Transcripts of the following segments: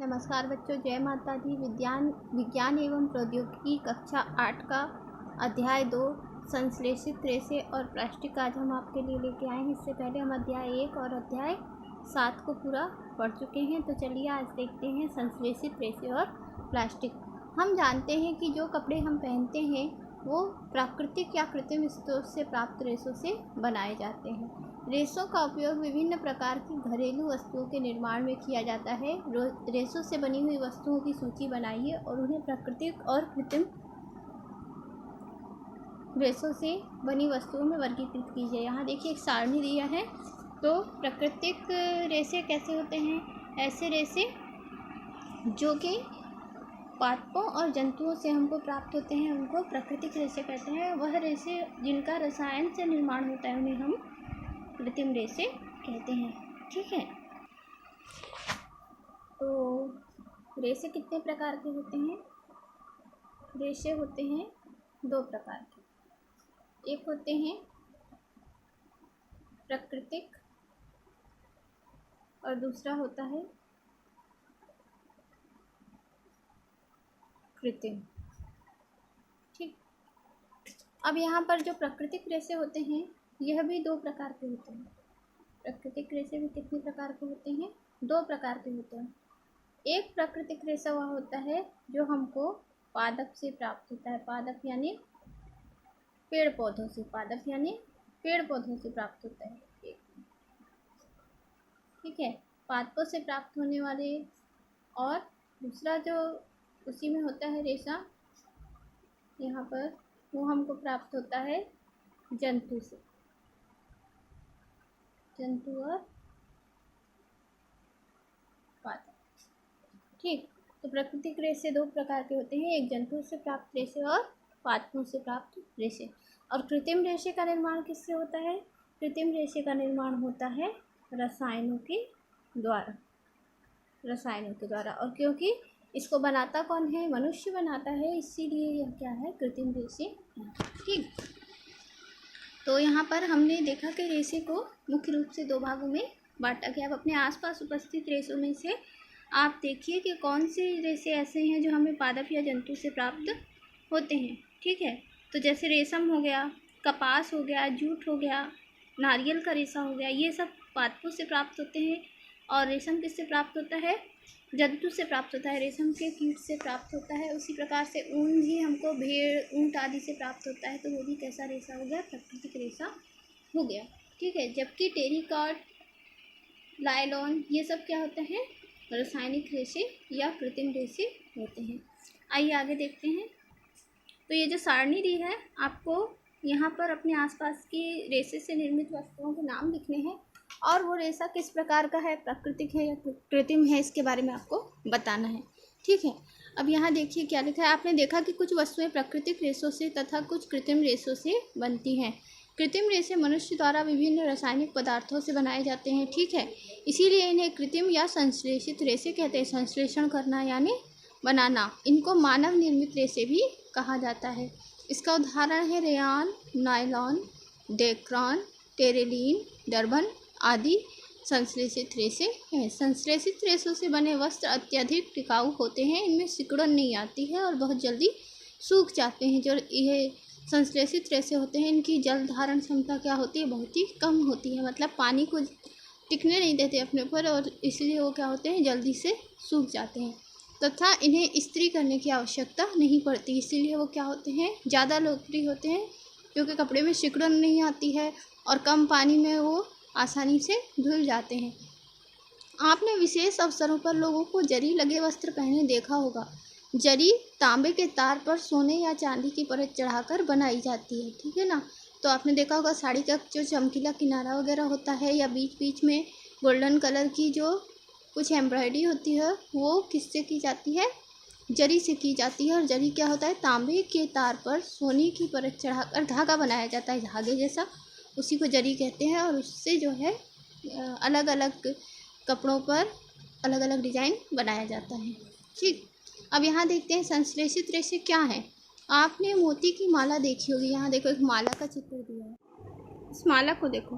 नमस्कार बच्चों, जय माता दी। विज्ञान एवं प्रौद्योगिकी कक्षा 8 का अध्याय 2 संश्लेषित रेशे और प्लास्टिक आज हम आपके लिए लेके आए हैं। इससे पहले हम अध्याय 1 और अध्याय 7 को पूरा पढ़ चुके हैं। तो चलिए आज देखते हैं संश्लेषित रेशे और प्लास्टिक। हम जानते हैं कि जो कपड़े हम पहनते हैं वो प्राकृतिक या कृत्रिम स्रोत से प्राप्त रेशों से बनाए जाते हैं। रेशों का उपयोग विभिन्न प्रकार की घरेलू वस्तुओं के निर्माण में किया जाता है। रेशों से बनी हुई वस्तुओं की सूची बनाइए और उन्हें प्राकृतिक और कृत्रिम रेशों से बनी वस्तुओं में वर्गीकृत कीजिए। यहाँ देखिए एक सारणी दिया है। तो प्राकृतिक रेशे कैसे होते हैं? ऐसे रेशे जो कि पादपों और जंतुओं से हमको प्राप्त होते हैं उनको प्राकृतिक रेशे कहते हैं। वह रेशे जिनका रसायन से निर्माण होता है उन्हें हम कृत्रिम रेशे कहते हैं। ठीक है, तो रेशे कितने प्रकार के होते हैं? रेशे होते हैं 2 प्रकार के। एक होते हैं प्राकृतिक और दूसरा होता है कृत्रिम। ठीक, अब यहाँ पर जो प्राकृतिक रेशे होते हैं यह भी 2 प्रकार के होते हैं। प्राकृतिक रेशे भी कितने प्रकार के होते हैं? 2 प्रकार के होते हैं। एक प्राकृतिक रेशा वह होता है जो हमको पादप से प्राप्त होता है। पादप यानी पेड़ पौधों से। पादप यानी पेड़ पौधों से प्राप्त होता है। ठीक है, पादपों से प्राप्त होने वाले। और दूसरा जो उसी में होता है रेशा यहाँ पर, वो हमको प्राप्त होता है जंतु से। जंतु और पादप। ठीक, तो प्राकृतिक रेशे 2 प्रकार के होते हैं। एक जंतु से प्राप्त रेशे और पादपों से प्राप्त रेशे। और कृत्रिम रेशे का निर्माण किससे होता है? कृत्रिम रेशे का निर्माण होता है रसायनों के द्वारा। रसायनों के द्वारा। और क्योंकि इसको बनाता कौन है? मनुष्य बनाता है, इसीलिए यह क्या है? कृत्रिम रेशे है। ठीक, तो यहाँ पर हमने देखा कि रेशे को मुख्य रूप से 2 भागों में बांटा गया। अब अपने आसपास उपस्थित रेशों में से आप देखिए कि कौन से रेशे ऐसे हैं जो हमें पादप या जंतु से प्राप्त होते हैं। ठीक है, तो जैसे रेशम हो गया, कपास हो गया, जूट हो गया, नारियल का रेशा हो गया, ये सब पादपों से प्राप्त होते हैं। और रेशम किससे प्राप्त होता है? जंतु से प्राप्त होता है। रेशम के कीट से प्राप्त होता है। उसी प्रकार से ऊन भी हमको भेड़, ऊँट आदि से प्राप्त होता है। तो वो भी कैसा रेशा हो गया? प्राकृतिक रेशा हो गया। ठीक है, जबकि टेरिकॉट, नायलॉन, ये सब क्या होते हैं? रासायनिक रेशे या कृत्रिम रेशे होते हैं। आइए आगे देखते हैं। तो ये जो सारणी दी है, आपको यहाँ पर अपने आसपास की रेशे से निर्मित वस्तुओं के नाम लिखने हैं और वो रेशा किस प्रकार का है, प्राकृतिक है या कृत्रिम है, इसके बारे में आपको बताना है। ठीक है, अब यहाँ देखिए क्या लिखा है। आपने देखा कि कुछ वस्तुएं प्राकृतिक रेशों से तथा कुछ कृत्रिम रेशों से बनती हैं। कृत्रिम रेशे मनुष्य द्वारा विभिन्न रासायनिक पदार्थों से बनाए जाते हैं। ठीक है, इसीलिए इन्हें कृत्रिम या संश्लेषित रेशे कहते हैं। संश्लेषण करना यानी बनाना। इनको मानव निर्मित रेशे भी कहा जाता है। इसका उदाहरण है रेयान, नायलॉन, डेक्रॉन, टेरेलिन, डर्बन आदि संश्लेषित रेशे हैं। संश्लेषित रेशों से बने वस्त्र अत्यधिक टिकाऊ होते हैं। इनमें सिकुड़न नहीं आती है और बहुत जल्दी सूख जाते हैं। जो ये संश्लेषित रेशे होते हैं इनकी जल धारण क्षमता क्या होती है? बहुत ही कम होती है। मतलब पानी को टिकने नहीं देते अपने ऊपर और इसलिए वो क्या होते हैं? जल्दी से सूख जाते हैं तथा इन्हें इस्त्री करने की आवश्यकता नहीं पड़ती। इसीलिए वो क्या होते हैं? ज़्यादा लोकप्रिय होते हैं, क्योंकि कपड़े में सिकुड़न नहीं आती है और कम पानी में वो आसानी से धुल जाते हैं। आपने विशेष अवसरों पर लोगों को जरी लगे वस्त्र पहने देखा होगा। जरी तांबे के तार पर सोने या चांदी की परत चढ़ाकर बनाई जाती है। ठीक है ना? तो आपने देखा होगा साड़ी का जो चमकीला किनारा वगैरह होता है या बीच बीच में गोल्डन कलर की जो कुछ एम्ब्रॉयडरी होती है वो किससे की जाती है? जरी से की जाती है। और जरी क्या होता है? तांबे के तार पर सोने की परत चढ़ाकर धागा बनाया जाता है, धागे जैसा, उसी को जरी कहते हैं। और उससे जो है अलग अलग कपड़ों पर अलग अलग डिज़ाइन बनाया जाता है। ठीक, अब यहाँ देखते हैं संश्लेषित रेशे क्या है। आपने मोती की माला देखी होगी। यहाँ देखो एक माला का चित्र दिया है। इस माला को देखो,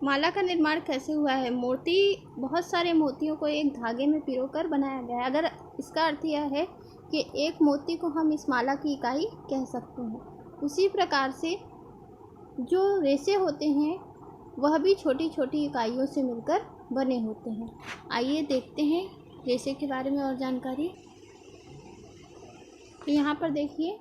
माला का निर्माण कैसे हुआ है? मोती, बहुत सारे मोतियों को एक धागे में पिरोकर बनाया गया है। अगर इसका अर्थ यह है कि एक मोती को हम इस माला की इकाई कह सकते हैं। उसी प्रकार से जो रेशे होते हैं वह भी छोटी छोटी इकाइयों से मिलकर बने होते हैं। आइए देखते हैं रेशे के बारे में और जानकारी। तो यहाँ पर देखिए,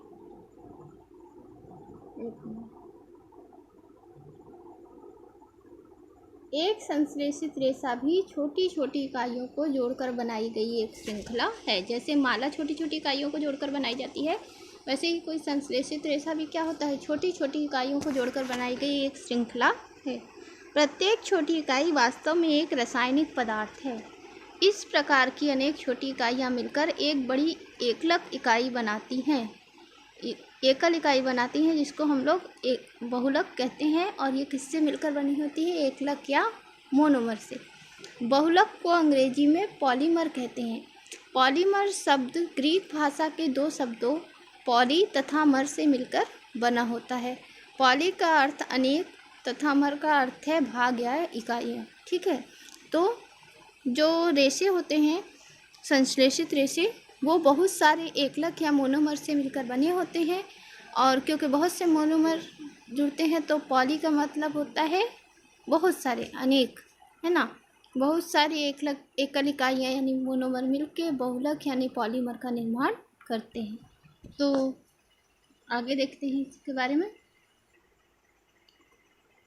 एक संश्लेषित रेशा भी छोटी छोटी इकाइयों को जोड़कर बनाई गई एक श्रृंखला है। जैसे माला छोटी छोटी इकाइयों को जोड़कर बनाई जाती है, वैसे ही कोई संश्लेषित रेशा भी क्या होता है? छोटी छोटी इकाइयों को जोड़कर बनाई गई एक श्रृंखला है। प्रत्येक छोटी इकाई वास्तव में एक रासायनिक पदार्थ है। इस प्रकार की अनेक छोटी इकाइयाँ मिलकर एक बड़ी एकलक इकाई बनाती हैं, एकल इकाई बनाती हैं, जिसको हम लोग एक बहुलक कहते हैं। और ये किससे मिलकर बनी होती है? एकलक या मोनोमर से। बहुलक को अंग्रेजी में पॉलीमर कहते हैं। पॉलीमर शब्द ग्रीक भाषा के दो शब्दों पॉली तथा मर से मिलकर बना होता है। पॉली का अर्थ अनेक तथा मर का अर्थ है भाग या इकाइयाँ। ठीक है, तो जो रेशे होते हैं, संश्लेषित रेशे, वो बहुत सारे एकलक या मोनोमर से मिलकर बने होते हैं। और क्योंकि बहुत से मोनोमर जुड़ते हैं तो पॉली का मतलब होता है बहुत सारे, अनेक, है ना। बहुत सारी एकल इकाइयाँ यानी मोनोमर मिलके बहुलक यानी पॉलीमर का निर्माण करते हैं। तो आगे देखते हैं इसके बारे में।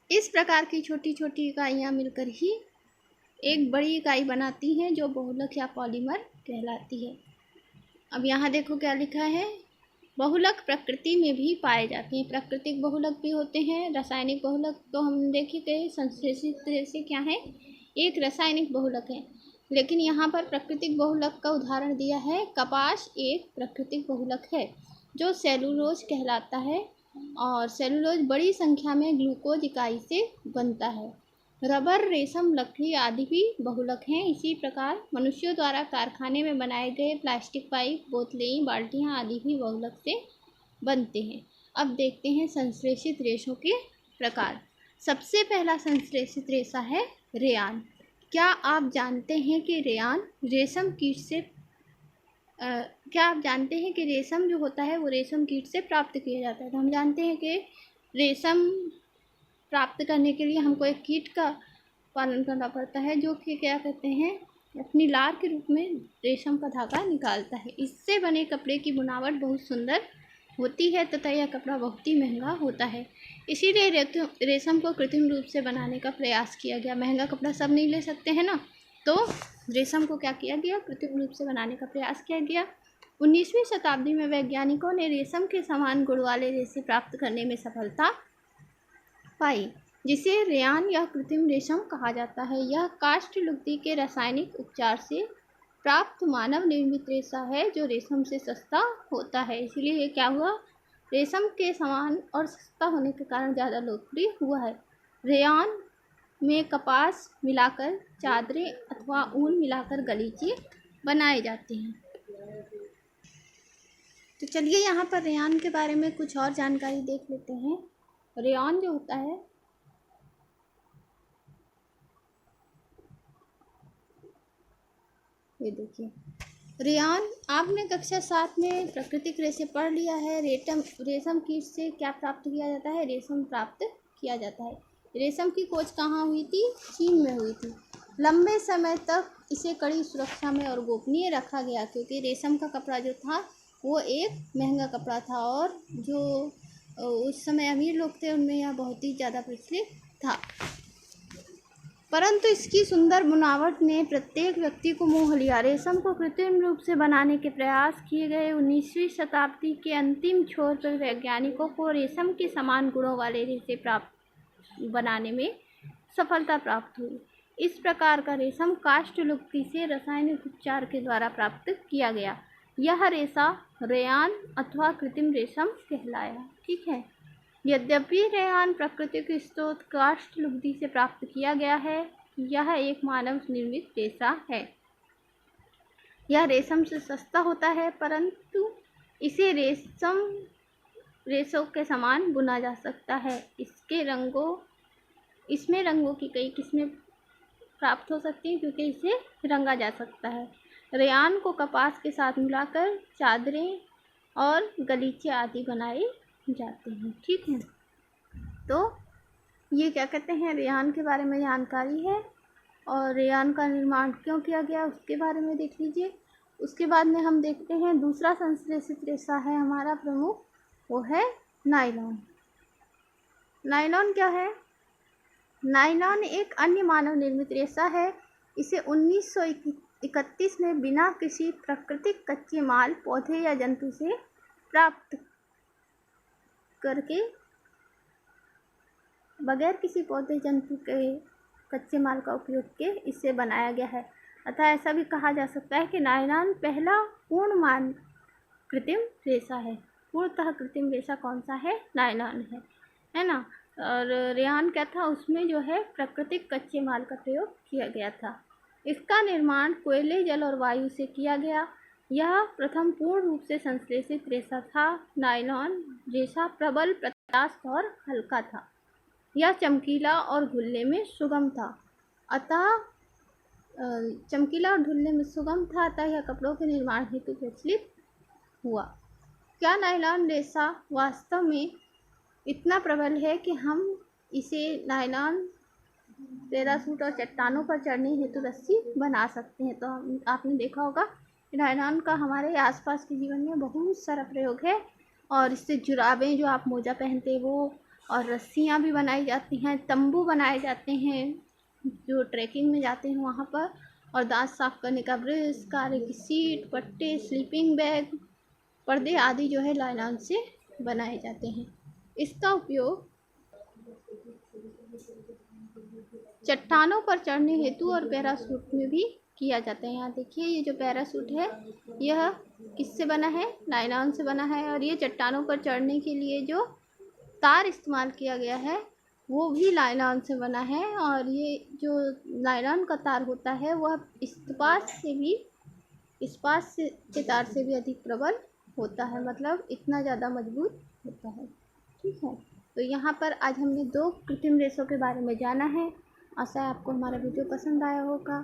इस प्रकार की छोटी छोटी इकाइयाँ मिलकर ही एक बड़ी इकाई बनाती हैं जो बहुलक या पॉलीमर कहलाती है। अब यहाँ देखो क्या लिखा है। बहुलक प्रकृति में भी पाए जाते हैं। प्राकृतिक बहुलक भी होते हैं, रासायनिक बहुलक तो हम देखे गए। संश्लेषित रेशे क्या है? एक रासायनिक बहुलक है। लेकिन यहाँ पर प्राकृतिक बहुलक का उदाहरण दिया है। कपास एक प्राकृतिक बहुलक है जो सेलुलोज कहलाता है, और सेलुलोज बड़ी संख्या में ग्लूकोज इकाई से बनता है। रबर, रेशम, लकड़ी आदि भी बहुलक हैं। इसी प्रकार मनुष्यों द्वारा कारखाने में बनाए गए प्लास्टिक पाइप, बोतलें, बाल्टियाँ आदि भी बहुलक से बनते हैं। अब देखते हैं संश्लेषित रेशों के प्रकार। सबसे पहला संश्लेषित रेशा है रेयान। क्या आप जानते हैं कि रेयान रेशम कीट से क्या आप जानते हैं कि रेशम जो होता है वो रेशम कीट से प्राप्त किया जाता है? तो हम जानते हैं कि रेशम प्राप्त करने के लिए हमको एक कीट का पालन करना पड़ता है, जो कि क्या कहते हैं, अपनी लार के रूप में रेशम का धागा निकालता है। इससे बने कपड़े की बुनावट बहुत सुंदर होती है तथा यह कपड़ा बहुत ही महंगा होता है। इसीलिए रेशम को कृत्रिम रूप से बनाने का प्रयास किया गया। महंगा कपड़ा सब नहीं ले सकते हैं ना, तो रेशम को क्या किया गया? कृत्रिम रूप से बनाने का प्रयास किया गया। 19वीं शताब्दी में वैज्ञानिकों ने रेशम के समान गुण वाले रेशे प्राप्त करने में सफलता पाई, जिसे रेयान या कृत्रिम रेशम कहा जाता है। यह काष्ठ लुगदी के रासायनिक उपचार से प्राप्त मानव निर्मित रेशा है जो रेशम से सस्ता होता है। इसलिए ये क्या हुआ? रेशम के समान और सस्ता होने के कारण ज़्यादा लोकप्रिय हुआ है। रेयान में कपास मिलाकर चादरें अथवा ऊन मिलाकर गलीचे बनाए जाते हैं। तो चलिए यहाँ पर रेयान के बारे में कुछ और जानकारी देख लेते हैं। रेयान जो होता है, ये देखिए रेयान, आपने कक्षा 7 में प्राकृतिक रेशे पढ़ लिया है। रेशम कीट से क्या प्राप्त किया जाता है? रेशम प्राप्त किया जाता है। रेशम की खोज कहाँ हुई थी? चीन में हुई थी। लंबे समय तक इसे कड़ी सुरक्षा में और गोपनीय रखा गया, क्योंकि रेशम का कपड़ा जो था वो एक महंगा कपड़ा था, और जो उस समय अमीर लोग थे उनमें यह बहुत ही ज़्यादा प्रचलित था। परंतु इसकी सुंदर बनावट ने प्रत्येक व्यक्ति को मोह लिया। रेशम को कृत्रिम रूप से बनाने के प्रयास किए गए। 19वीं शताब्दी के अंतिम छोर पर वैज्ञानिकों को रेशम के समान गुणों वाले रेशे प्राप्त बनाने में सफलता प्राप्त हुई। इस प्रकार का रेशम काष्ठ लुगदी से रासायनिक उपचार के द्वारा प्राप्त किया गया। यह रेशा रेयान अथवा कृत्रिम रेशम कहलाया। ठीक है, यद्यपि रेयान प्राकृतिक स्रोत काष्ठ लुगदी से प्राप्त किया गया है, यह एक मानव निर्मित रेशा है। यह रेशम से सस्ता होता है, परंतु इसे रेशों के समान बुना जा सकता है। इसके रंगों इसमें रंगों की कई किस्में प्राप्त हो सकती हैं क्योंकि इसे रंगा जा सकता है। रेयान को कपास के साथ मिलाकर चादरें और गलीचे आदि बनाए जाते हैं। ठीक है, तो ये क्या कहते हैं, रेयान के बारे में जानकारी है और रेयान का निर्माण क्यों किया गया उसके बारे में देख लीजिए। उसके बाद में हम देखते हैं दूसरा संश्लेषित रेशा है हमारा प्रमुख, वो है नायलॉन। नायलॉन क्या है? नायलॉन एक अन्य मानव निर्मित रेशा है। इसे 1931 में बिना किसी प्राकृतिक कच्चे माल, पौधे या जंतु से प्राप्त करके, बगैर किसी पौधे जंतु के कच्चे माल का उपयोग के इसे बनाया गया है। अतः ऐसा भी कहा जा सकता है कि नायलॉन पहला पूर्ण कृत्रिम रेशा है। पूर्णतः कृत्रिम रेशा कौन सा है? नायलॉन है ना। और रेयान क्या था, उसमें जो है प्राकृतिक कच्चे माल का प्रयोग किया गया था। इसका निर्माण कोयले, जल और वायु से किया गया। यह प्रथम पूर्ण रूप से संश्लेषित रेशा था। नायलॉन रेशा प्रबल, प्रत्यास्थ और हल्का था। यह चमकीला और धुलने में सुगम था। अतः चमकीला और धुलने में सुगम था, अतः यह कपड़ों के निर्माण हेतु प्रचलित हुआ। क्या नायलॉन रेशा वास्तव में इतना प्रबल है कि हम इसे नायलॉन पैराशूट और चट्टानों पर चढ़ने हेतु रस्सी बना सकते हैं? तो आपने देखा होगा कि नायलॉन का हमारे आसपास के जीवन में बहुत सारा प्रयोग है और इससे जुराबें, जो आप मोजा पहनते हैं वो, और रस्सियाँ भी बनाई जाती हैं, तंबू बनाए जाते हैं जो ट्रैकिंग में जाते हैं वहाँ पर, और दांत साफ करने का ब्रश, कार्य की सीट, पट्टे, स्लीपिंग बैग, पर्दे आदि जो है नायलॉन से बनाए जाते हैं। इसका उपयोग चट्टानों पर चढ़ने हेतु और पैराशूट में भी किया जाता है। यहाँ देखिए, ये जो पैराशूट है यह किससे बना है? नायलॉन से बना है। और ये चट्टानों पर चढ़ने के लिए जो तार इस्तेमाल किया गया है वो भी नायलॉन से बना है। और ये जो नायलॉन का तार होता है वह इस्पात के तार से भी अधिक प्रबल होता है, मतलब इतना ज़्यादा मजबूत होता है। ठीक है, तो यहाँ पर आज हमने 2 कृत्रिम रेशों के बारे में जाना है। आशा है आपको हमारा वीडियो पसंद आया होगा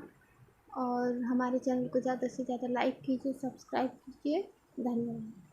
और हमारे चैनल को ज़्यादा से ज़्यादा लाइक कीजिए, सब्सक्राइब कीजिए। धन्यवाद।